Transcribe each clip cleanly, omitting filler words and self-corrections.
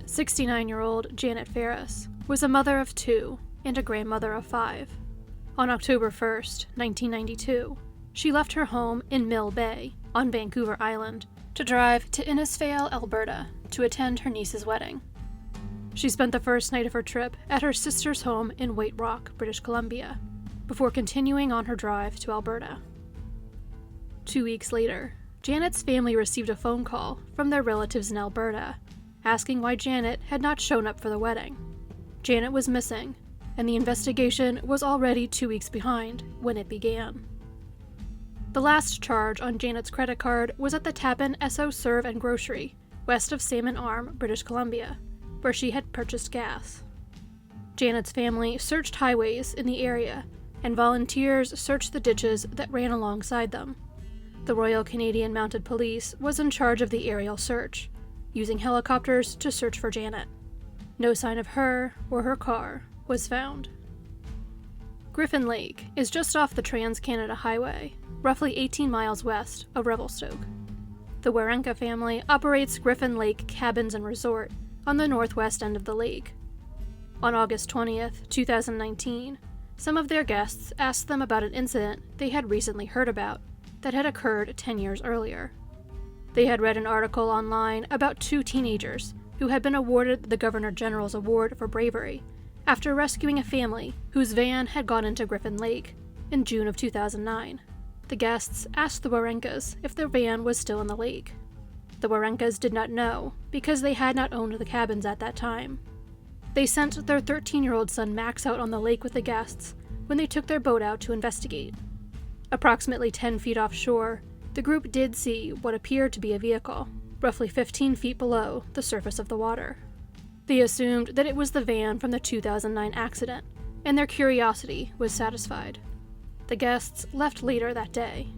69-year-old Janet Farris was a mother of 2 and a grandmother of 5. On October 1st, 1992, she left her home in Mill Bay on Vancouver Island to drive to Innisfail, Alberta to attend her niece's wedding. She spent the first night of her trip at her sister's home in White Rock, British Columbia, before continuing on her drive to Alberta. 2 weeks later, Janet's family received a phone call from their relatives in Alberta, asking why Janet had not shown up for the wedding. Janet was missing, and the investigation was already 2 weeks behind when it began. The last charge on Janet's credit card was at the Tappan Esso Serve and Grocery, west of Salmon Arm, British Columbia, where she had purchased gas. Janet's family searched highways in the area, and volunteers searched the ditches that ran alongside them. The Royal Canadian Mounted Police was in charge of the aerial search, using helicopters to search for Janet. No sign of her or her car was found. Griffin Lake is just off the Trans-Canada Highway, roughly 18 miles west of Revelstoke. The Warenka family operates Griffin Lake Cabins and Resort on the northwest end of the lake. On August 20th, 2019, some of their guests asked them about an incident they had recently heard about that had occurred 10 years earlier. They had read an article online about 2 teenagers who had been awarded the Governor General's Award for Bravery after rescuing a family whose van had gone into Griffin Lake in June of 2009. The guests asked the Warenkas if their van was still in the lake. The Warenkas did not know because they had not owned the cabins at that time. They sent their 13-year-old son Max out on the lake with the guests when they took their boat out to investigate. Approximately 10 feet offshore, the group did see what appeared to be a vehicle, roughly 15 feet below the surface of the water. They assumed that it was the van from the 2009 accident, and their curiosity was satisfied. The guests left later that day.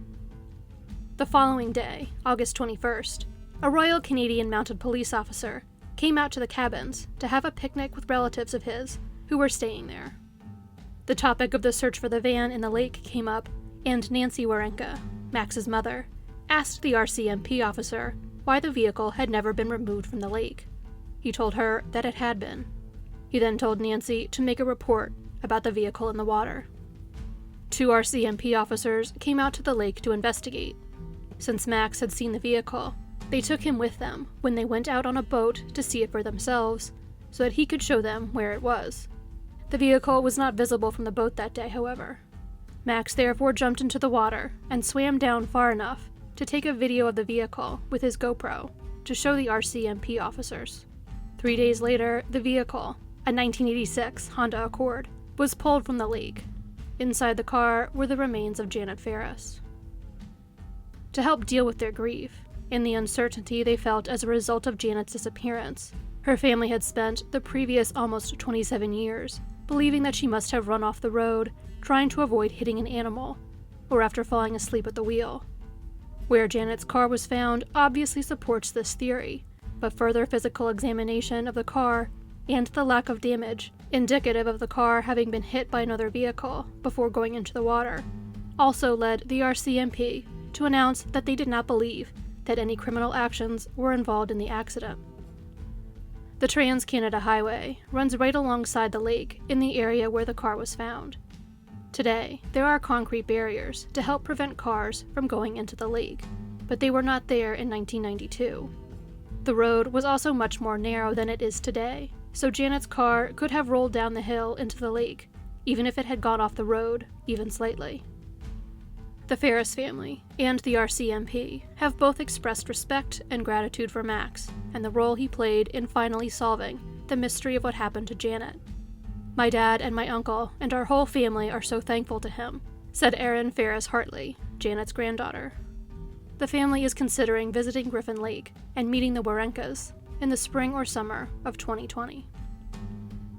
The following day, August 21st, a Royal Canadian Mounted Police officer came out to the cabins to have a picnic with relatives of his who were staying there. The topic of the search for the van in the lake came up, and Nancy Warenka, Max's mother, asked the RCMP officer why the vehicle had never been removed from the lake. He told her that it had been. He then told Nancy to make a report about the vehicle in the water. 2 RCMP officers came out to the lake to investigate. Since Max had seen the vehicle, they took him with them when they went out on a boat to see it for themselves, so that he could show them where it was. The vehicle was not visible from the boat that day, however. Max therefore jumped into the water and swam down far enough to take a video of the vehicle with his GoPro to show the RCMP officers. 3 days later, the vehicle, a 1986 Honda Accord, was pulled from the lake. Inside the car were the remains of Janet Farris. To help deal with their grief and the uncertainty they felt as a result of Janet's disappearance, her family had spent the previous almost 27 years believing that she must have run off the road trying to avoid hitting an animal, or after falling asleep at the wheel. Where Janet's car was found obviously supports this theory, but further physical examination of the car and the lack of damage, indicative of the car having been hit by another vehicle before going into the water, also led the RCMP to announce that they did not believe that any criminal actions were involved in the accident. The Trans-Canada Highway runs right alongside the lake in the area where the car was found. Today, there are concrete barriers to help prevent cars from going into the lake, but they were not there in 1992. The road was also much more narrow than it is today, so Janet's car could have rolled down the hill into the lake, even if it had gone off the road, even slightly. The Farris family and the RCMP have both expressed respect and gratitude for Max and the role he played in finally solving the mystery of what happened to Janet. "My dad and my uncle and our whole family are so thankful to him," said Erin Farris Hartley, Janet's granddaughter. The family is considering visiting Griffin Lake and meeting the Warenkas in the spring or summer of 2020.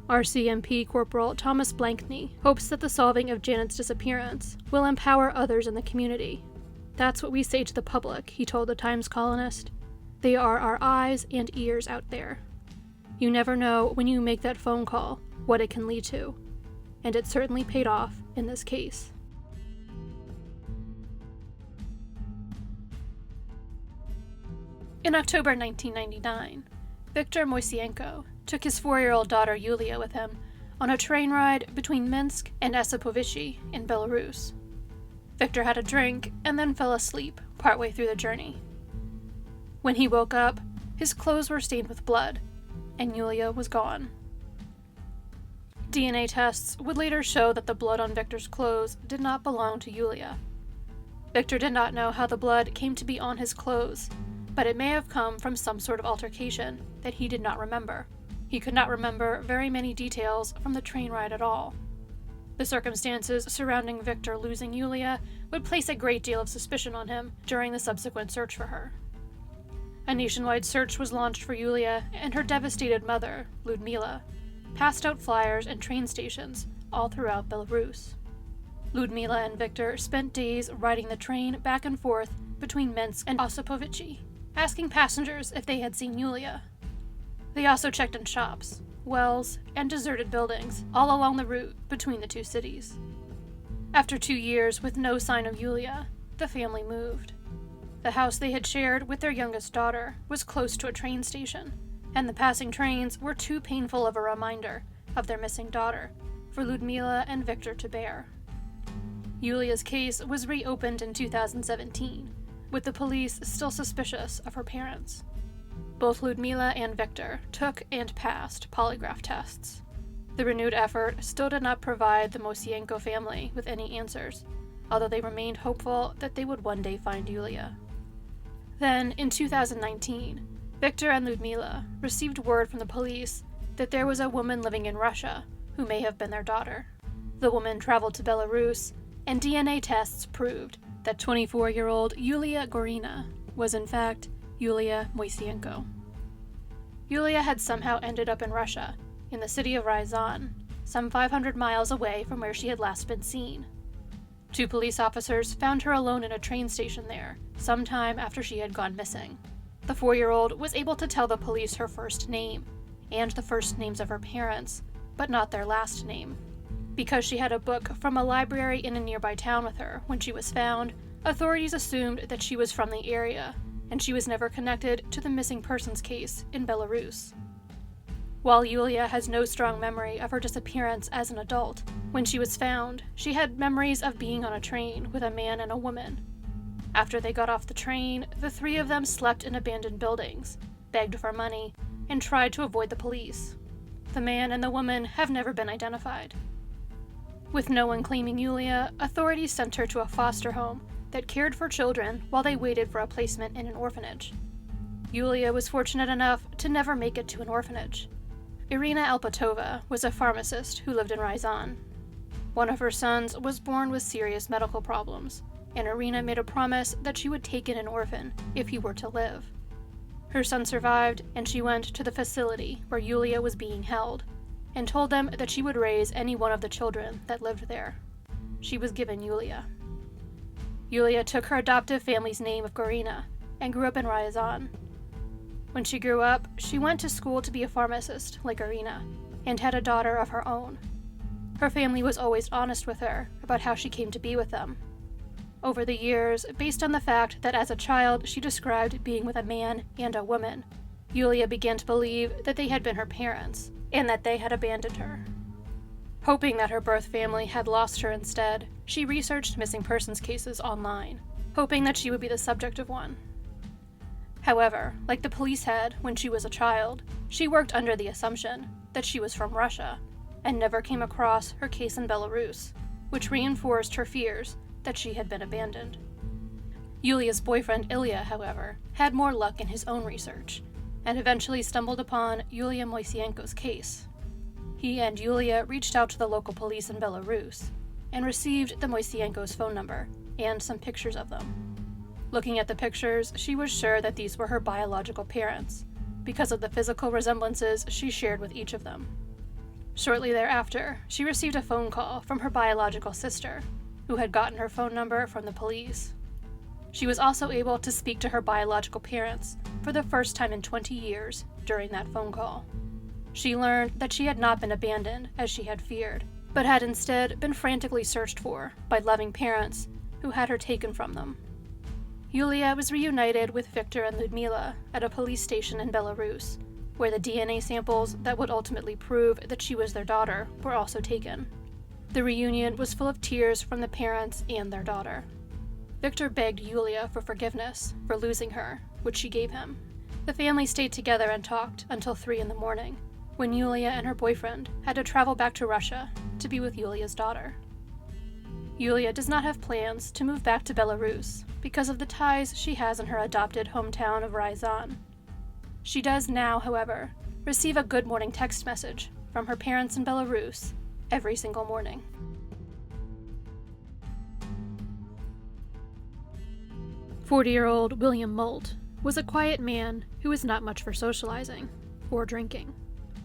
RCMP Corporal Thomas Blankney hopes that the solving of Janet's disappearance will empower others in the community. "That's what we say to the public," he told the Times columnist. "They are our eyes and ears out there. You never know when you make that phone call what it can lead to, and it certainly paid off in this case." In October 1999, Viktor Moiseenko took his 4-year-old daughter Yulia with him on a train ride between Minsk and Ostropovichi in Belarus. Viktor had a drink and then fell asleep partway through the journey. When he woke up, his clothes were stained with blood, and Yulia was gone. DNA tests would later show that the blood on Viktor's clothes did not belong to Yulia. Viktor did not know how the blood came to be on his clothes, but it may have come from some sort of altercation that he did not remember. He could not remember very many details from the train ride at all. The circumstances surrounding Viktor losing Yulia would place a great deal of suspicion on him during the subsequent search for her. A nationwide search was launched for Yulia, and her devastated mother, Ludmila, passed out flyers and train stations all throughout Belarus. Ludmila and Viktor spent days riding the train back and forth between Minsk and Ostropovichi, asking passengers if they had seen Yulia. They also checked in shops, wells, and deserted buildings all along the route between the two cities. After 2 years with no sign of Yulia, the family moved. The house they had shared with their youngest daughter was close to a train station, and the passing trains were too painful of a reminder of their missing daughter for Ludmila and Viktor to bear. Yulia's case was reopened in 2017, with the police still suspicious of her parents. Both Ludmila and Viktor took and passed polygraph tests. The renewed effort still did not provide the Moiseenko family with any answers, although they remained hopeful that they would one day find Yulia. Then, in 2019, Viktor and Ludmila received word from the police that there was a woman living in Russia who may have been their daughter. The woman traveled to Belarus, and DNA tests proved that 24-year-old Yulia Gorina was in fact Yulia Moiseenko. Yulia had somehow ended up in Russia, in the city of Ryazan, some 500 miles away from where she had last been seen. 2 police officers found her alone in a train station there, sometime after she had gone missing. The 4-year-old was able to tell the police her first name, and the first names of her parents, but not their last name. Because she had a book from a library in a nearby town with her when she was found, authorities assumed that she was from the area, and she was never connected to the missing persons case in Belarus. While Yulia has no strong memory of her disappearance as an adult, when she was found, she had memories of being on a train with a man and a woman. After they got off the train, the 3 of them slept in abandoned buildings, begged for money, and tried to avoid the police. The man and the woman have never been identified. With no one claiming Yulia, authorities sent her to a foster home that cared for children while they waited for a placement in an orphanage. Yulia was fortunate enough to never make it to an orphanage. Irina Alpatova was a pharmacist who lived in Ryazan. One of her sons was born with serious medical problems, and Irina made a promise that she would take in an orphan if he were to live. Her son survived, and she went to the facility where Yulia was being held, and told them that she would raise any one of the children that lived there. She was given Yulia. Yulia took her adoptive family's name of Gorina and grew up in Ryazan. When she grew up, she went to school to be a pharmacist like Irina, and had a daughter of her own. Her family was always honest with her about how she came to be with them. Over the years, based on the fact that as a child she described being with a man and a woman, Yulia began to believe that they had been her parents, and that they had abandoned her. Hoping that her birth family had lost her instead, she researched missing persons cases online, hoping that she would be the subject of one. However, like the police had when she was a child, she worked under the assumption that she was from Russia, and never came across her case in Belarus, which reinforced her fears that she had been abandoned. Yulia's boyfriend Ilya, however, had more luck in his own research, and eventually stumbled upon Yulia Moiseenko's case. He and Yulia reached out to the local police in Belarus, and received the Moiseenko's phone number, and some pictures of them. Looking at the pictures, she was sure that these were her biological parents, because of the physical resemblances she shared with each of them. Shortly thereafter, she received a phone call from her biological sister, who had gotten her phone number from the police. She was also able to speak to her biological parents for the first time in 20 years during that phone call. She learned that she had not been abandoned as she had feared, but had instead been frantically searched for by loving parents who had her taken from them. Yulia was reunited with Viktor and Ludmila at a police station in Belarus, where the DNA samples that would ultimately prove that she was their daughter were also taken. The reunion was full of tears from the parents and their daughter. Victor begged Yulia for forgiveness for losing her, which she gave him. The family stayed together and talked until 3 in the morning, when Yulia and her boyfriend had to travel back to Russia to be with Yulia's daughter. Yulia does not have plans to move back to Belarus because of the ties she has in her adopted hometown of Ryazan. She does now, however, receive a good morning text message from her parents in Belarus every single morning. "40-year-old William Moldt was a quiet man who was not much for socializing or drinking.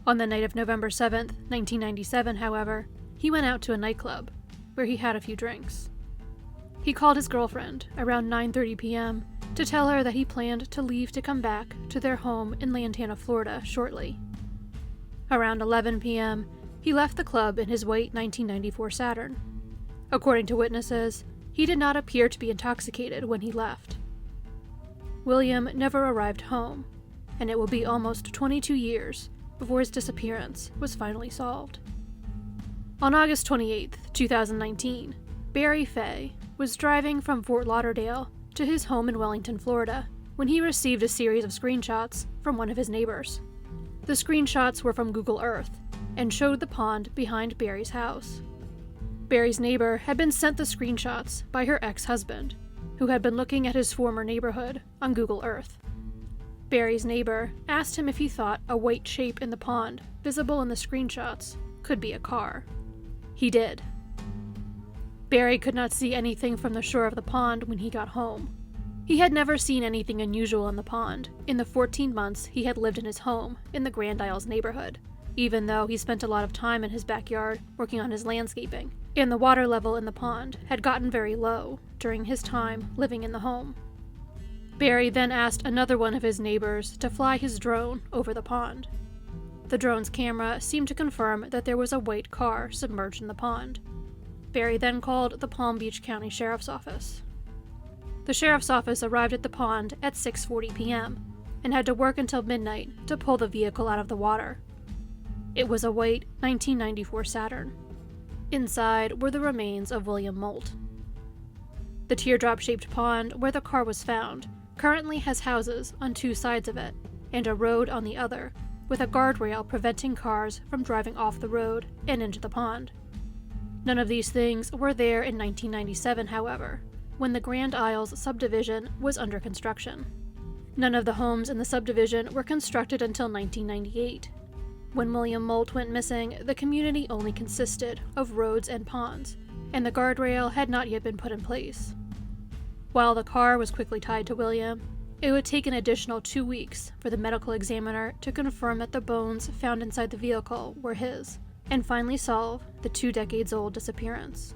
On the night of November 7th, 1997, however, he went out to a nightclub where he had a few drinks. He called his girlfriend around 9:30 p.m. to tell her that he planned to leave to come back to their home in Lantana, Florida shortly. Around 11 p.m., he left the club in his white 1994 Saturn. According to witnesses, he did not appear to be intoxicated when he left. William never arrived home, and it will be almost 22 years before his disappearance was finally solved. On August 28, 2019, Barry Fay was driving from Fort Lauderdale to his home in Wellington, Florida, when he received a series of screenshots from one of his neighbors. The screenshots were from Google Earth and showed the pond behind Barry's house. Barry's neighbor had been sent the screenshots by her ex-husband, who had been looking at his former neighborhood on Google Earth. Barry's neighbor asked him if he thought a white shape in the pond, visible in the screenshots, could be a car. He did. Barry could not see anything from the shore of the pond when he got home. He had never seen anything unusual in the pond in the 14 months he had lived in his home in the Grand Isles neighborhood, even though he spent a lot of time in his backyard working on his landscaping, and the water level in the pond had gotten very low during his time living in the home. Barry then asked another one of his neighbors to fly his drone over the pond. The drone's camera seemed to confirm that there was a white car submerged in the pond. Barry then called the Palm Beach County Sheriff's Office. The Sheriff's Office arrived at the pond at 6:40 p.m. and had to work until midnight to pull the vehicle out of the water. It was a white 1994 Saturn. Inside were the remains of William Moldt. The teardrop-shaped pond where the car was found currently has houses on 2 sides of it and a road on the other, with a guardrail preventing cars from driving off the road and into the pond. None of these things were there in 1997, however, when the Grand Isles subdivision was under construction. None of the homes in the subdivision were constructed until 1998. When William Moldt went missing, the community only consisted of roads and ponds, and the guardrail had not yet been put in place. While the car was quickly tied to William, it would take an additional 2 weeks for the medical examiner to confirm that the bones found inside the vehicle were his, and finally solve the 2-decades-old disappearance.